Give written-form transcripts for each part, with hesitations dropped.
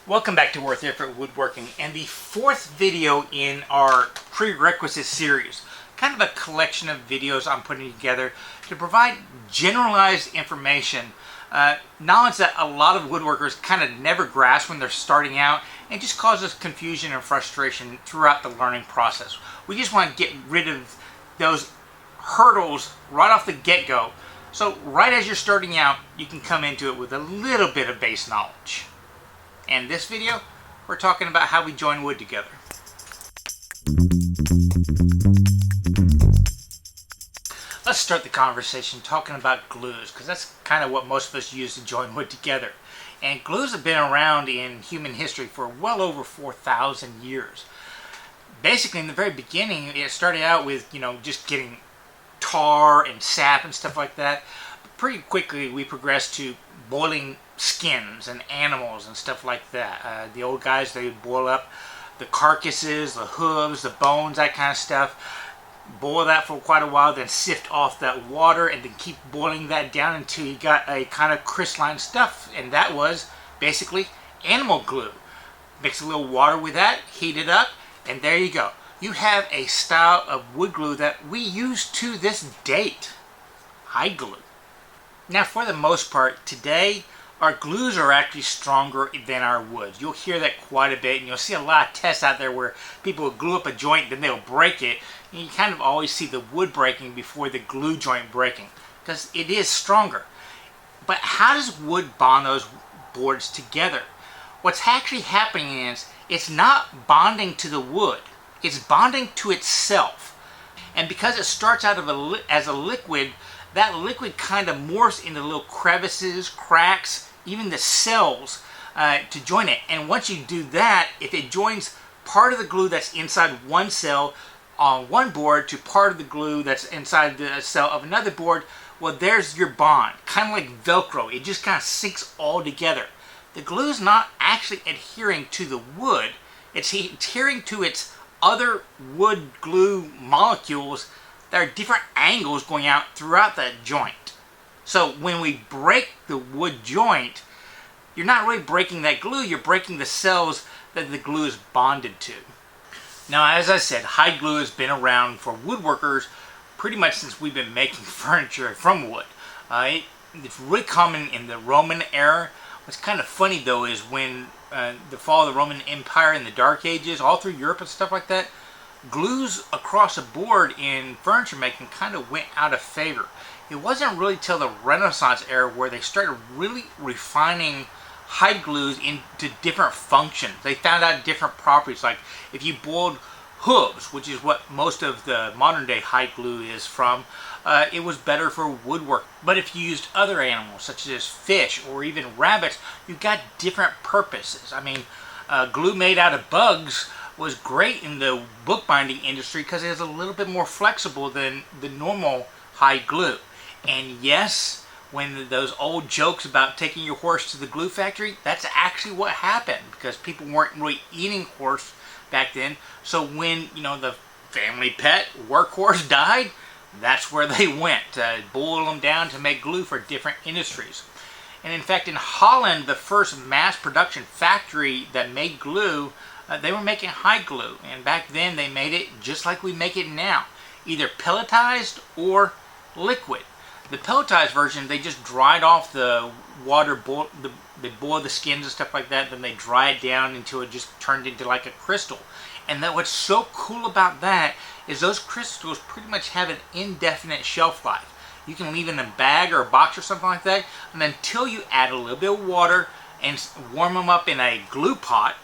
Welcome back to Worth Effort Woodworking and the fourth video in our Prerequisite series. Kind of a collection of videos I'm putting together to provide generalized information, knowledge that a lot of woodworkers kind of never grasp when they're starting out and just causes confusion and frustration throughout the learning process. We just want to get rid of those hurdles right off the get-go. So right as you're starting out, you can come into it with a little bit of base knowledge. And this video, we're talking about how we join wood together. Let's start the conversation talking about glues, because that's kind of what most of us use to join wood together. And glues have been around in human history for well over 4,000 years. Basically, in the very beginning, it started out with, just getting tar and sap and stuff like that. But pretty quickly, we progressed to boiling skins and animals and stuff like that. The old guys, they would boil up the carcasses, the hooves, the bones, that kind of stuff. Boil that for quite a while, then sift off that water and then keep boiling that down until you got a kind of crystalline stuff. And that was basically animal glue. Mix a little water with that, heat it up, and there you go. You have a style of wood glue that we use to this date. Hide glue. Now, for the most part, today, our glues are actually stronger than our woods. You'll hear that quite a bit, and you'll see a lot of tests out there where people will glue up a joint, then they'll break it, and you kind of always see the wood breaking before the glue joint breaking, because it is stronger. But how does wood bond those boards together? What's actually happening is, it's not bonding to the wood, it's bonding to itself. And because it starts out as a liquid, that liquid kind of morphs into little crevices, cracks, even the cells to join it. And once you do that, if it joins part of the glue that's inside one cell on one board to part of the glue that's inside the cell of another board, well, there's your bond. Kind of like Velcro. It just kind of sinks all together. The glue is not actually adhering to the wood. It's adhering to its other wood glue molecules. There are different angles going out throughout that joint. So when we break the wood joint, you're not really breaking that glue, you're breaking the cells that the glue is bonded to. Now, as I said, hide glue has been around for woodworkers pretty much since we've been making furniture from wood. It's really common in the Roman era. What's kind of funny though is when the fall of the Roman Empire in the Dark Ages, all through Europe and stuff like that, glues across the board in furniture making kind of went out of favor. It wasn't really till the Renaissance era where they started really refining hide glues into different functions. They found out different properties, like if you boiled hooves, which is what most of the modern day hide glue is from, it was better for woodwork. But if you used other animals, such as fish or even rabbits, you got different purposes. I mean, glue made out of bugs was great in the bookbinding industry because it is a little bit more flexible than the normal hide glue. And yes, when those old jokes about taking your horse to the glue factory, that's actually what happened because people weren't really eating horse back then. So when, the family pet workhorse died, that's where they went to boil them down to make glue for different industries. And in fact, in Holland, the first mass production factory that made glue, they were making hide glue. And back then, they made it just like we make it now, either pelletized or liquid. The pelletized version, they just dried off the water, they boil the skins and stuff like that, then they dry it down until it just turned into like a crystal. And what's so cool about that is those crystals pretty much have an indefinite shelf life. You can leave in a bag or a box or something like that, and until you add a little bit of water and warm them up in a glue pot.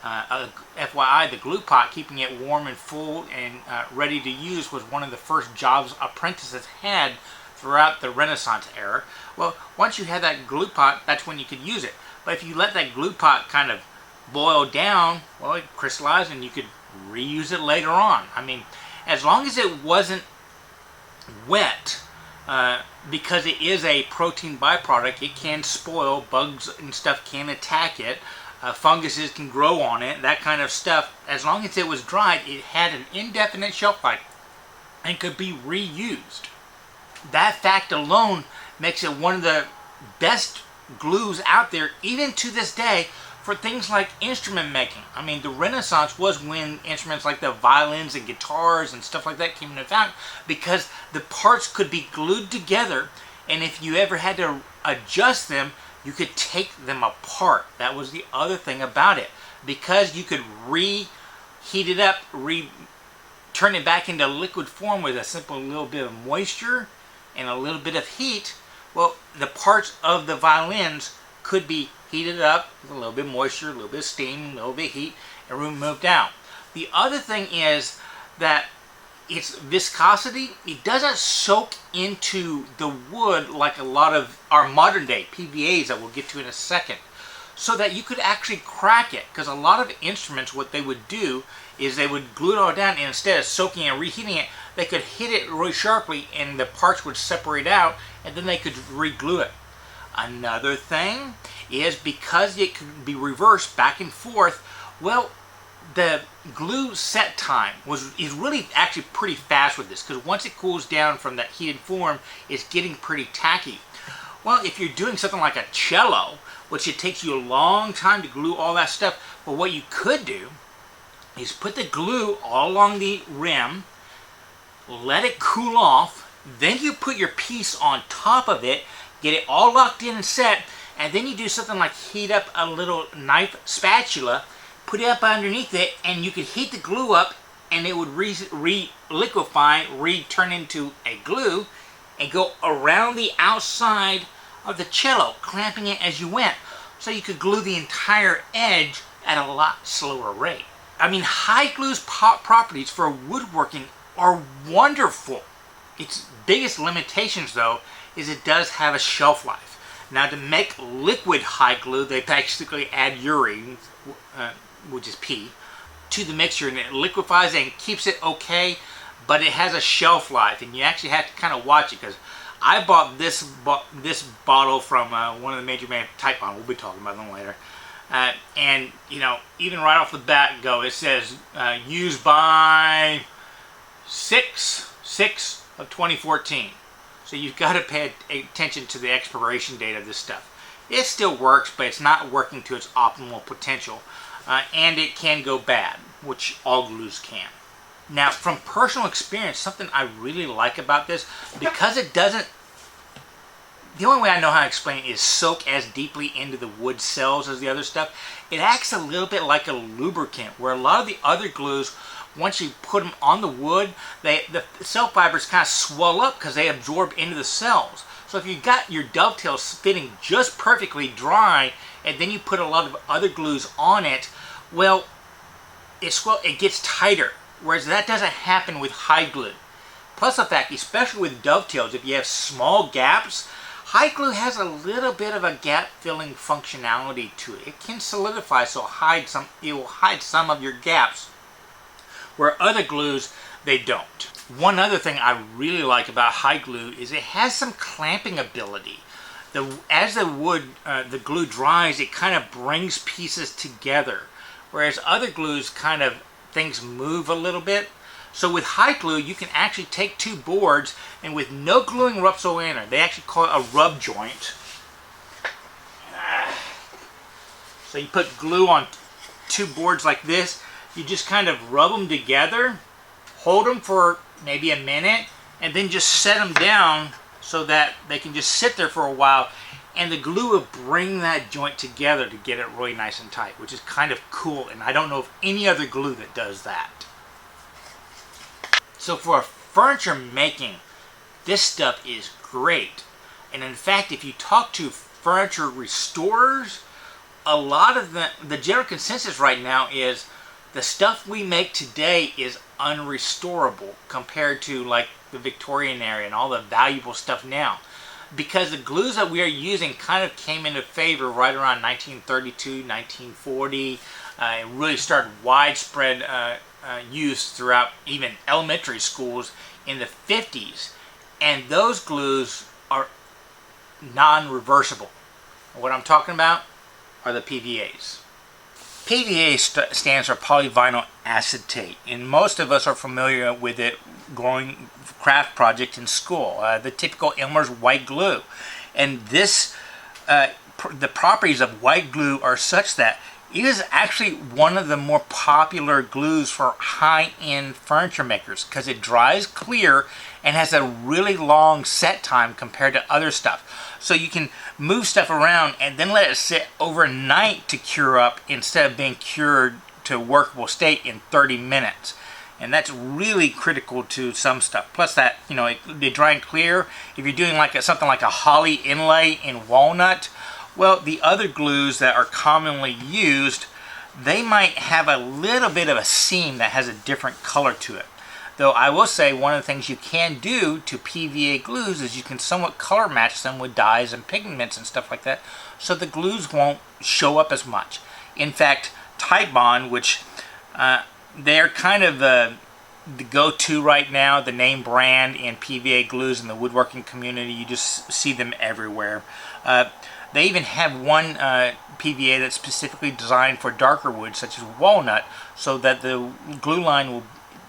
FYI, the glue pot, keeping it warm and full and ready to use, was one of the first jobs apprentices had throughout the Renaissance era. Well, once you had that glue pot, that's when you could use it. But if you let that glue pot kind of boil down, well, it crystallized and you could reuse it later on. I mean, as long as it wasn't wet, because it is a protein byproduct, it can spoil, bugs and stuff can attack it, funguses can grow on it, that kind of stuff. As long as it was dried, it had an indefinite shelf life and could be reused. That fact alone makes it one of the best glues out there, even to this day, for things like instrument making. I mean, the Renaissance was when instruments like the violins and guitars and stuff like that came into effect, because the parts could be glued together, and if you ever had to adjust them, you could take them apart. That was the other thing about it. Because you could reheat it up, turn it back into liquid form with a simple little bit of moisture and a little bit of heat. Well, the parts of the violins could be heated up with a little bit of moisture, a little bit of steam, a little bit of heat, and removed out. The other thing is that its viscosity, it doesn't soak into the wood like a lot of our modern day PVAs that we'll get to in a second, so that you could actually crack it. Because a lot of instruments, what they would do is they would glue it all down, and instead of soaking and reheating it, they could hit it really sharply and the parts would separate out, and then they could re-glue it. Another thing is, because it could be reversed back and forth, well, the glue set time is really actually pretty fast with this, because once it cools down from that heated form, it's getting pretty tacky. Well, if you're doing something like a cello, which it takes you a long time to glue all that stuff, well, what you could do is put the glue all along the rim, let it cool off, then you put your piece on top of it, get it all locked in and set, and then you do something like heat up a little knife spatula, put it up underneath it, and you could heat the glue up, and it would re-liquefy, turn into a glue, and go around the outside of the cello, clamping it as you went. So you could glue the entire edge at a lot slower rate. I mean, hide glue's properties for woodworking are wonderful. Its biggest limitations, though, is it does have a shelf life. Now, to make liquid hide glue, they basically add urine, which is P, to the mixture, and it liquefies and keeps it okay, but it has a shelf life, and you actually have to kind of watch it, because I bought this bottle from one of the major manufacturers, Titebond, we'll be talking about them later, and, you know, even right off the bat it says used by 6/6 of 2014. So you've got to pay attention to the expiration date of this stuff. It still works, but it's not working to its optimal potential. And it can go bad, which all glues can. Now, from personal experience, something I really like about this, because it doesn't, the only way I know how to explain it is soak as deeply into the wood cells as the other stuff. It acts a little bit like a lubricant, where a lot of the other glues, once you put them on the wood, the cell fibers kind of swell up because they absorb into the cells. So if you got your dovetails fitting just perfectly dry, and then you put a lot of other glues on it, well, it gets tighter, whereas that doesn't happen with hide glue. Plus the fact, especially with dovetails, if you have small gaps, hide glue has a little bit of a gap filling functionality to it. It can solidify, so it will hide some of your gaps, where other glues, they don't. One other thing I really like about hide glue is it has some clamping ability. As the glue dries, it kind of brings pieces together, whereas other glues things move a little bit. So with hide glue, you can actually take two boards, and with no gluing whatsoever, they actually call it a rub joint. So you put glue on two boards like this, you just kind of rub them together, hold them for maybe a minute, and then just set them down so that they can just sit there for a while, and the glue will bring that joint together to get it really nice and tight, which is kind of cool, and I don't know of any other glue that does that. So for furniture making, this stuff is great. And in fact, if you talk to furniture restorers, a lot of the general consensus right now is the stuff we make today is unrestorable compared to like the Victorian era and all the valuable stuff now. Because the glues that we are using kind of came into favor right around 1932, 1940. It really started widespread use throughout even elementary schools in the 50s. And those glues are non-reversible. What I'm talking about are the PVAs. PVA stands for polyvinyl acetate, and most of us are familiar with it growing craft project in school, the typical Elmer's white glue. And this, the properties of white glue are such that It is actually one of the more popular glues for high-end furniture makers because it dries clear and has a really long set time compared to other stuff. So you can move stuff around and then let it sit overnight to cure up instead of being cured to a workable state in 30 minutes. And that's really critical to some stuff. Plus that, you know, they dry and clear. If you're doing like something like a holly inlay in walnut, well, the other glues that are commonly used, they might have a little bit of a seam that has a different color to it. Though I will say one of the things you can do to PVA glues is you can somewhat color match them with dyes and pigments and stuff like that, so the glues won't show up as much. In fact, Titebond, which they're kind of the go-to right now, the name brand in PVA glues in the woodworking community. You just see them everywhere. They even have one PVA that's specifically designed for darker wood, such as walnut, so that the glue line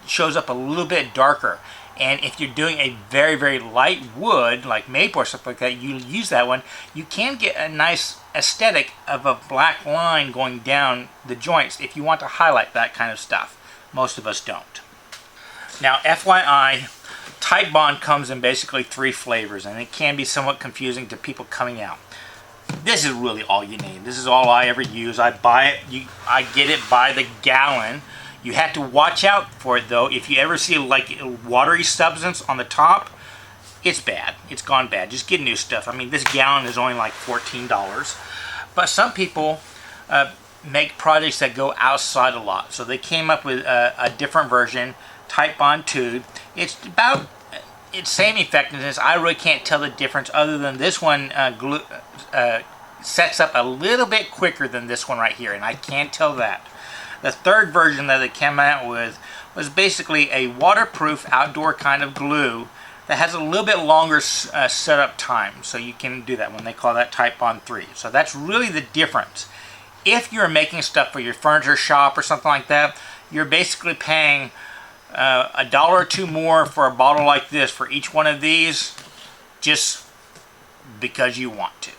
shows up a little bit darker. And if you're doing a very, very light wood, like maple or something like that, you use that one, you can get a nice aesthetic of a black line going down the joints if you want to highlight that kind of stuff. Most of us don't. Now, FYI, Titebond comes in basically 3 flavors, and it can be somewhat confusing to people coming out. This is really all you need. This is all I ever use. I buy it, I get it by the gallon. You have to watch out for it though. If you ever see like watery substance on the top, it's bad. It's gone bad. Just get new stuff. I mean, this gallon is only like $14. But some people make products that go outside a lot. So they came up with a different version, Titebond 2. It's about its same effectiveness. I really can't tell the difference other than this one sets up a little bit quicker than this one right here, and I can't tell that. The third version that they came out with was basically a waterproof outdoor kind of glue that has a little bit longer setup time, so you can do that when they call that Titebond 3. So that's really the difference. If you're making stuff for your furniture shop or something like that, you're basically paying $1 or $2 more for a bottle like this for each one of these, just because you want to.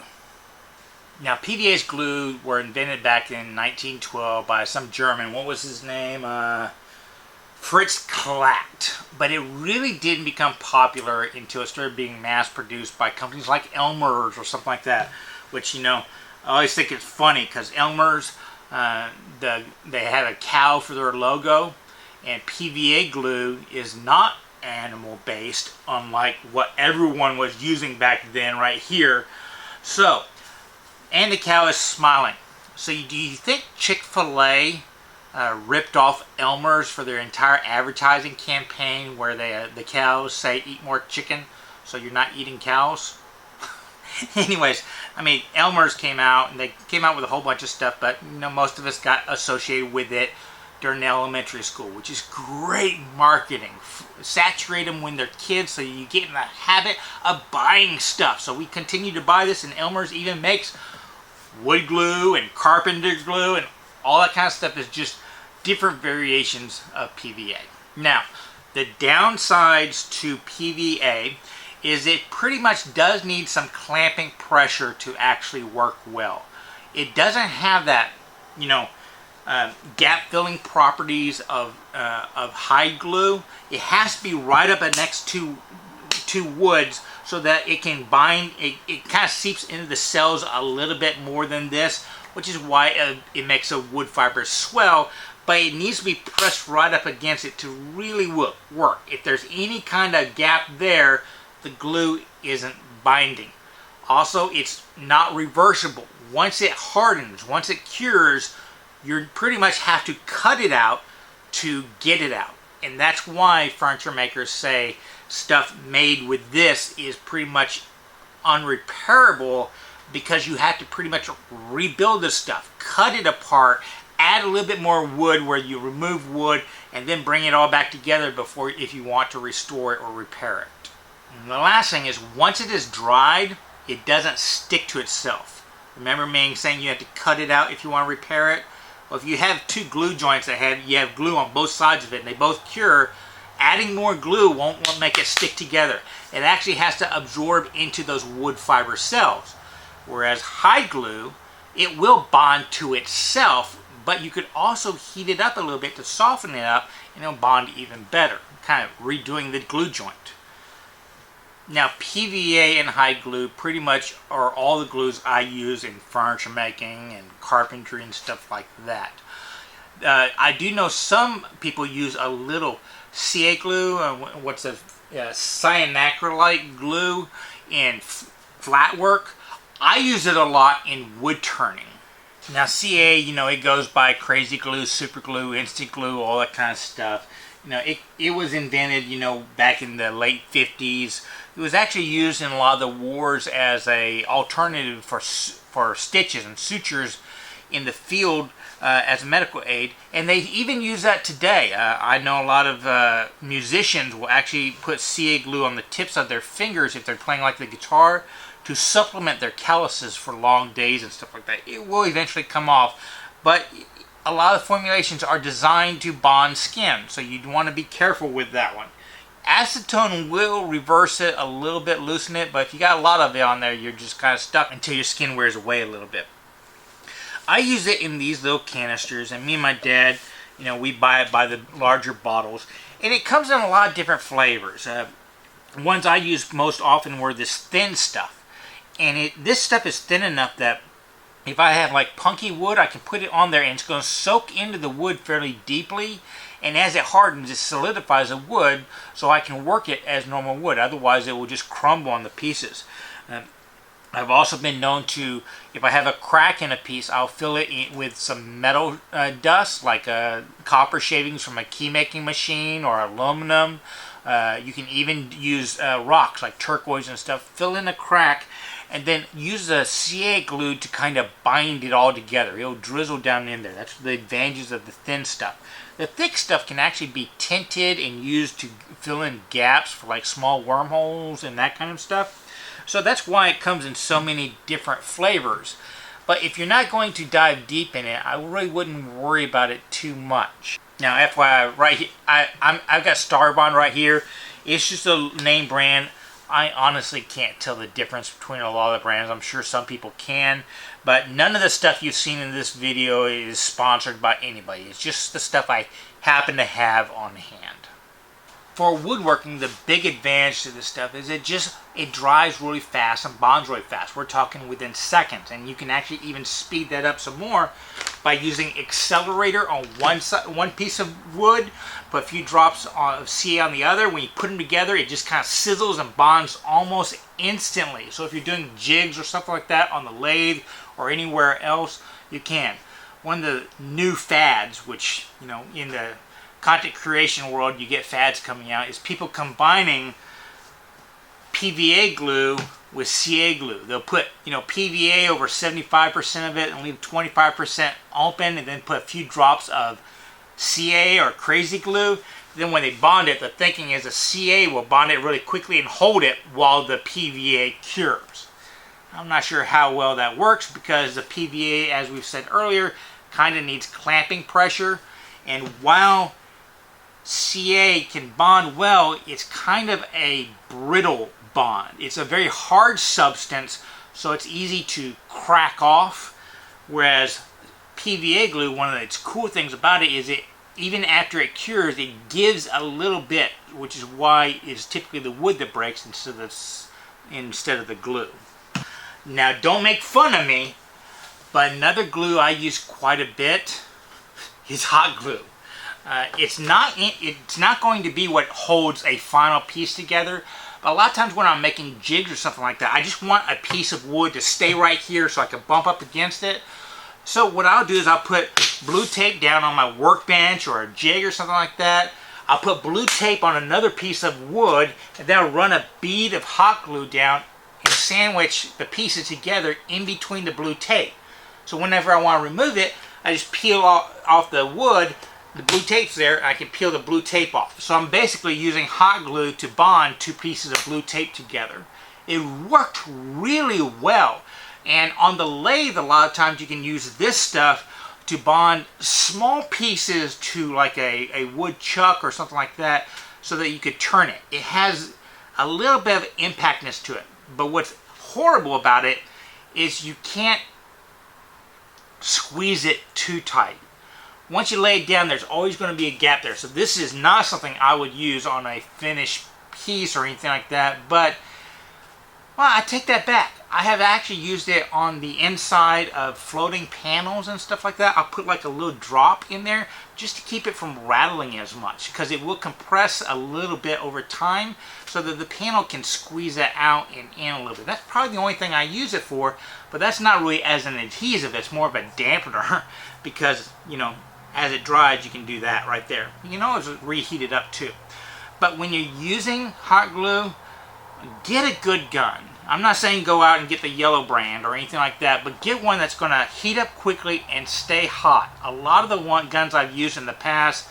Now, Pbs Glue were invented back in 1912 by some German. What was his name? Fritz Klatt. But it really didn't become popular until it started being mass-produced by companies like Elmer's or something like that. Which, you know, I always think it's funny because Elmer's, they had a cow for their logo. And Pva Glue is not animal-based, unlike what everyone was using back then right here. So, and the cow is smiling. So do you think Chick-fil-A ripped off Elmer's for their entire advertising campaign where the cows say eat more chicken so you're not eating cows? Anyways, I mean, Elmer's came out and they came out with a whole bunch of stuff, but you know, most of us got associated with it during elementary school, which is great marketing. Saturate them when they're kids so you get in the habit of buying stuff. So we continue to buy this, and Elmer's even makes wood glue and carpenter glue and all that kind of stuff. Is just different variations of PVA. Now, the downsides to PVA is it pretty much does need some clamping pressure to actually work well. It doesn't have that, you know, gap filling properties of hide glue. It has to be right up next to woods so that it can bind. It kind of seeps into the cells a little bit more than this, which is why it makes a wood fiber swell. But it needs to be pressed right up against it to really work. If there's any kind of gap there, the glue isn't binding. Also, it's not reversible. Once it hardens, once it cures, you pretty much have to cut it out to get it out. And that's why furniture makers say stuff made with this is pretty much unrepairable, because you have to pretty much rebuild this stuff, cut it apart, add a little bit more wood where you remove wood, and then bring it all back together before, if you want to restore it or repair it. And the last thing is, once it is dried, it doesn't stick to itself. Remember me saying you have to cut it out if you want to repair it? Well, if you have two glue joints that you have glue on both sides of it and they both cure, adding more glue won't make it stick together. It actually has to absorb into those wood fiber cells. Whereas hide glue it will bond to itself, but you could also heat it up a little bit to soften it up, and it'll bond even better, kind of redoing the glue joint. Now, PVA and hide glue pretty much are all the glues I use in furniture making and carpentry and stuff like that. I do know some people use a little Pva glue, what's a cyanacrylite glue in flat work. I use it a lot in wood turning. Now, Ca, it goes by crazy glue, super glue, instant glue, all that kind of stuff. It was invented, back in the late 50s. It was actually used in a lot of the wars as a alternative for stitches and sutures in the field as a medical aid, and they even use that today. I know a lot of musicians will actually put Ca glue on the tips of their fingers if they're playing like the guitar to supplement their calluses for long days and stuff like that. It will eventually come off, but a lot of formulations are designed to bond skin, so you'd want to be careful with that one. Acetone will reverse it a little bit, loosen it, but if you got a lot of it on there, you're just kind of stuck until your skin wears away a little bit. I use it in these little canisters, and me and my dad, we buy it by the larger bottles, and it comes in a lot of different flavors. Ones I use most often were this thin stuff, and this stuff is thin enough that if I have like punky wood, I can put it on there and it's going to soak into the wood fairly deeply, and as it hardens, it solidifies the wood so I can work it as normal wood. Otherwise, it will just crumble on the pieces. I've also been known to, if I have a crack in a piece, I'll fill it with some metal dust, like copper shavings from a key making machine or aluminum. You can even use rocks like turquoise and stuff. Fill in a crack and then use the Ca glue to kind of bind it all together. It'll drizzle down in there. That's the advantages of the thin stuff. The thick stuff can actually be tinted and used to fill in gaps for like small wormholes and that kind of stuff. So that's why it comes in so many different flavors. But if you're not going to dive deep in it, I really wouldn't worry about it too much. Now, FYI, right here, I've got Titebond right here. It's just a name brand. I honestly can't tell the difference between a lot of the brands. I'm sure some people can, but none of the stuff you've seen in this video is sponsored by anybody. It's just the stuff I happen to have on hand. For woodworking, the big advantage to this stuff is it dries really fast and bonds really fast. We're talking within seconds, and you can actually even speed that up some more by using accelerator on one piece of wood, put a few drops of Ca on the other. When you put them together, it just kind of sizzles and bonds almost instantly. So if you're doing jigs or something like that on the lathe or anywhere else, you can. One of the new fads, which, in the content creation world, you get fads coming out, is people combining Pva glue with Ca glue. They'll put, PVA over 75% of it and leave 25% open, and then put a few drops of Ca or crazy glue. Then when they bond it, the thinking is the Ca will bond it really quickly and hold it while the PVA cures. I'm not sure how well that works because the PVA, as we've said earlier, kind of needs clamping pressure, and while Ca can bond well, it's kind of a brittle bond. It's a very hard substance, so it's easy to crack off, whereas Pva glue, one of its cool things about it is even after it cures, it gives a little bit, which is why it's typically the wood that breaks instead of the glue. Now, don't make fun of me, but another glue I use quite a bit is hot glue. It's not going to be what holds a final piece together, but a lot of times when I'm making jigs or something like that, I just want a piece of wood to stay right here so I can bump up against it. So what I'll do is I'll put blue tape down on my workbench or a jig or something like that. I'll put blue tape on another piece of wood, and then I'll run a bead of hot glue down and sandwich the pieces together in between the blue tape. So whenever I want to remove it, I just peel off the wood. The blue tape's there, I can peel the blue tape off. So I'm basically using hot glue to bond two pieces of blue tape together. It worked really well. And on the lathe, a lot of times you can use this stuff to bond small pieces to like a wood chuck or something like that so that you could turn it. It has a little bit of impactness to it. But what's horrible about it is you can't squeeze it too tight. Once you lay it down, there's always going to be a gap there. So this is not something I would use on a finished piece or anything like that. But, well, I take that back. I have actually used it on the inside of floating panels and stuff like that. I'll put like a little drop in there just to keep it from rattling as much, because it will compress a little bit over time so that the panel can squeeze that out and in a little bit. That's probably the only thing I use it for, but that's not really as an adhesive. It's more of a dampener because, you know, as it dries, you can do that right there. You can always reheat it up too. But when you're using hot glue, get a good gun. I'm not saying go out and get the yellow brand or anything like that, but get one that's going to heat up quickly and stay hot. A lot of the guns I've used in the past,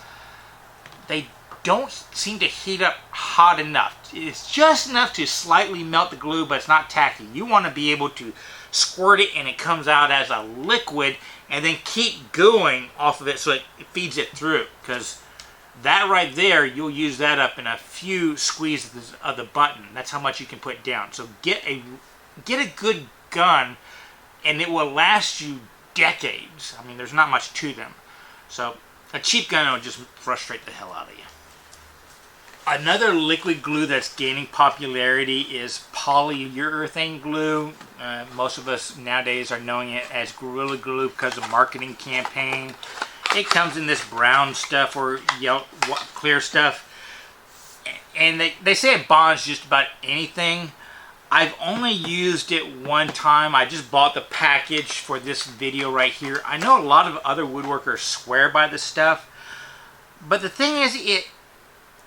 they don't seem to heat up hot enough. It's just enough to slightly melt the glue, but it's not tacky. You want to be able to squirt it and it comes out as a liquid, and then keep going off of it so it feeds it through, because that right there, you'll use that up in a few squeezes of the button. That's how much you can put down. So get a good gun, and it will last you decades. I mean, there's not much to them. So a cheap gun will just frustrate the hell out of you. Another liquid glue that's gaining popularity is polyurethane glue. Most of us nowadays are knowing it as Gorilla Glue because of marketing campaign. It comes in this brown stuff or yellow, clear stuff, and they say it bonds just about anything. I've only used it one time. I just bought the package for this video right here. I know a lot of other woodworkers swear by this stuff, but the thing is,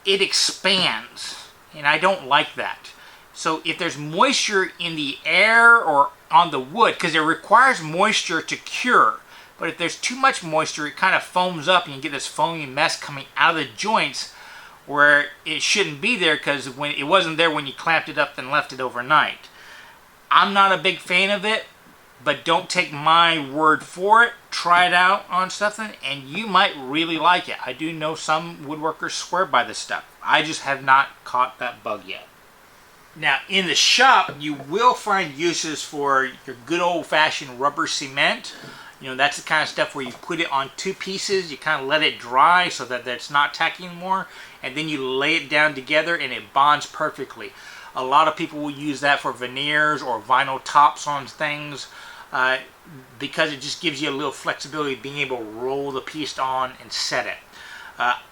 it expands, and I don't like that. So if there's moisture in the air or on the wood, because it requires moisture to cure, but if there's too much moisture, it kind of foams up and you get this foamy mess coming out of the joints where it shouldn't be there, because when it wasn't there when you clamped it up and left it overnight. I'm not a big fan of it, but don't take my word for it. Try it out on something and you might really like it. I do know some woodworkers swear by this stuff. I just have not caught that bug yet. Now, in the shop, you will find uses for your good old-fashioned rubber cement. You know, that's the kind of stuff where you put it on two pieces, you kind of let it dry so that it's not tacky anymore, and then you lay it down together and it bonds perfectly. A lot of people will use that for veneers or vinyl tops on things because it just gives you a little flexibility of being able to roll the piece on and set it.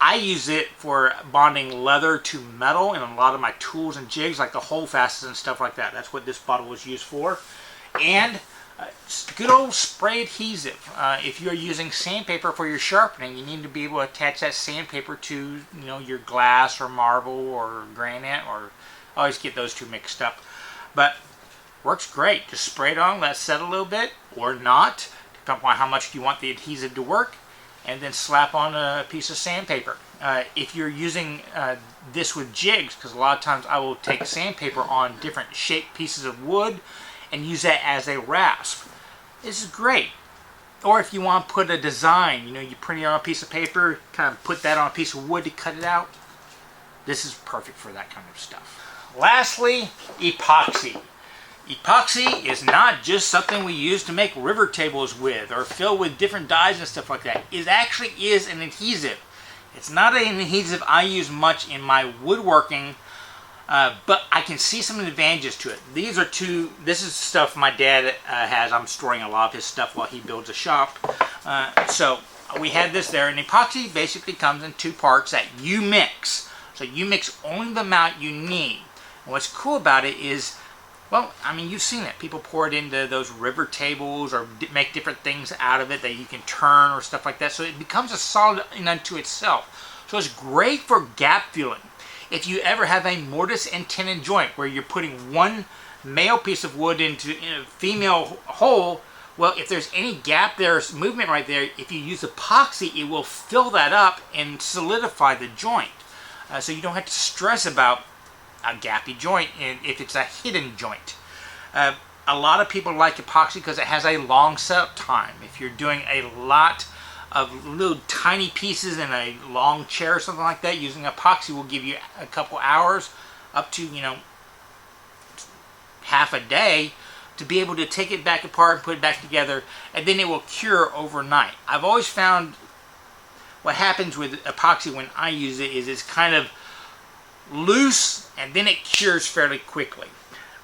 I use it for bonding leather to metal in a lot of my tools and jigs, like the holdfasts and stuff like that. That's what this bottle was used for. And good old spray adhesive. If you're using sandpaper for your sharpening, you need to be able to attach that sandpaper to, you know, your glass or marble or granite, or I always get those two mixed up. But works great. Just spray it on, let it set a little bit, or not, depending on how much you want the adhesive to work, and then slap on a piece of sandpaper. If you're using this with jigs, because a lot of times I will take sandpaper on different shaped pieces of wood and use that as a rasp. This is great. Or if you want to put a design, you know, you print it on a piece of paper, kind of put that on a piece of wood to cut it out. This is perfect for that kind of stuff. Lastly, epoxy. Epoxy is not just something we use to make river tables with or fill with different dyes and stuff like that. It actually is an adhesive. It's not an adhesive I use much in my woodworking, but I can see some advantages to it. This is stuff my dad has. I'm storing a lot of his stuff while he builds a shop. So we had this there, and epoxy basically comes in two parts that you mix. So you mix only the amount you need. And what's cool about it is, well, I mean, you've seen it. People pour it into those river tables or make different things out of it that you can turn or stuff like that. So it becomes a solid unto itself. So it's great for gap filling. If you ever have a mortise and tenon joint where you're putting one male piece of wood into a female hole, well, if there's any gap there, movement right there, if you use epoxy, it will fill that up and solidify the joint. So you don't have to stress about a gappy joint if it's a hidden joint. A lot of people like epoxy because it has a long setup time. If you're doing a lot of little tiny pieces in a long chair or something like that, using epoxy will give you a couple hours, up to, you know, half a day. to be able to take it back apart and put it back together, and then it will cure overnight. I've always found what happens with epoxy when I use it is it's kind of loose and then it cures fairly quickly.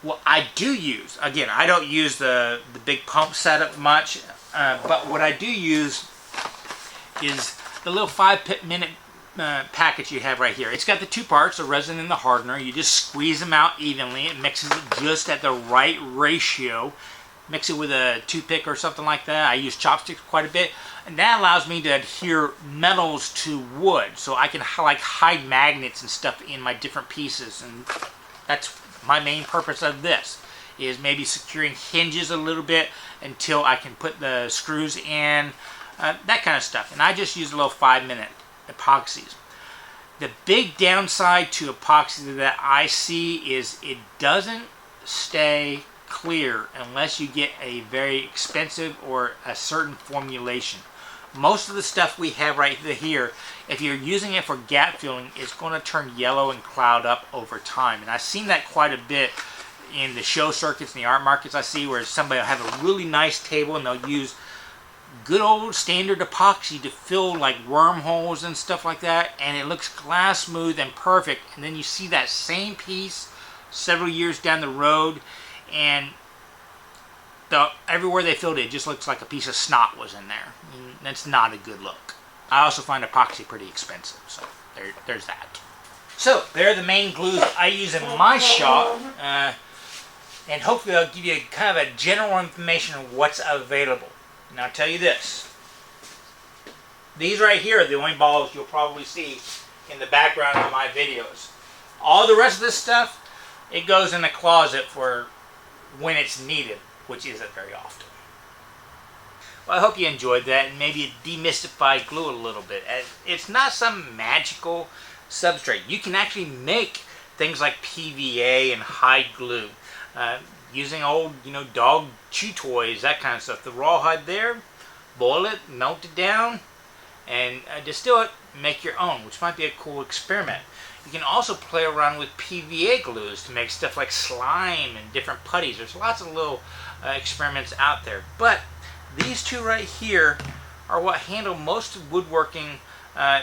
What I do use, again, I don't use the big pump setup much, but what I do use is the little 5-minute package you have right here. It's got the two parts, the resin and the hardener. You just squeeze them out evenly. It mixes it just at the right ratio. Mix it with a toothpick or something like that. I use chopsticks quite a bit, and that allows me to adhere metals to wood, so I can like hide magnets and stuff in my different pieces. And that's my main purpose of this, is maybe securing hinges a little bit until I can put the screws in, that kind of stuff. And I just use a little 5-minute epoxies. The big downside to epoxy that I see is it doesn't stay clear unless you get a very expensive or a certain formulation. Most of the stuff we have right here, if you're using it for gap filling, it's going to turn yellow and cloud up over time. And I've seen that quite a bit in the show circuits and the art markets I see, where somebody will have a really nice table and they'll use good old standard epoxy to fill like wormholes and stuff like that, and it looks glass smooth and perfect, and then you see that same piece several years down the road, and everywhere they filled it, it just looks like a piece of snot was in there. That's not a good look. I also find epoxy pretty expensive, so there's that. So there are the main glues I use in my shop, and hopefully I'll give you kind of a general information of what's available. And I'll tell you this, these right here are the only balls you'll probably see in the background of my videos. All the rest of this stuff, it goes in the closet for when it's needed, which isn't very often. Well, I hope you enjoyed that, and maybe it demystified glue a little bit. It's not some magical substrate. You can actually make things like PVA and hide glue. Using old, dog chew toys, that kind of stuff. The rawhide there, boil it, melt it down, and distill it, make your own, which might be a cool experiment. You can also play around with PVA glues to make stuff like slime and different putties. There's lots of little experiments out there. But these two right here are what handle most of woodworking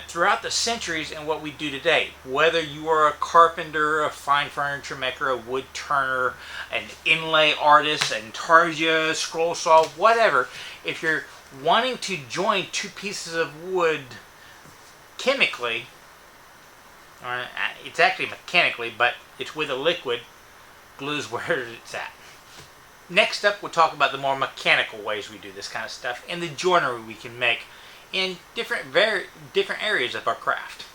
throughout the centuries and what we do today. Whether you are a carpenter, a fine furniture maker, a wood turner, an inlay artist, an intarsia, scroll saw, whatever, if you're wanting to join two pieces of wood chemically, or it's actually mechanically, but it's with a liquid, glue's where it's at. Next up, we'll talk about the more mechanical ways we do this kind of stuff and the joinery we can make in different areas of our craft.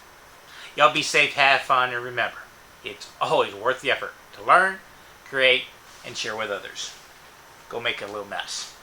Y'all be safe, have fun, and remember, it's always worth the effort to learn, create, and share with others. Go make a little mess.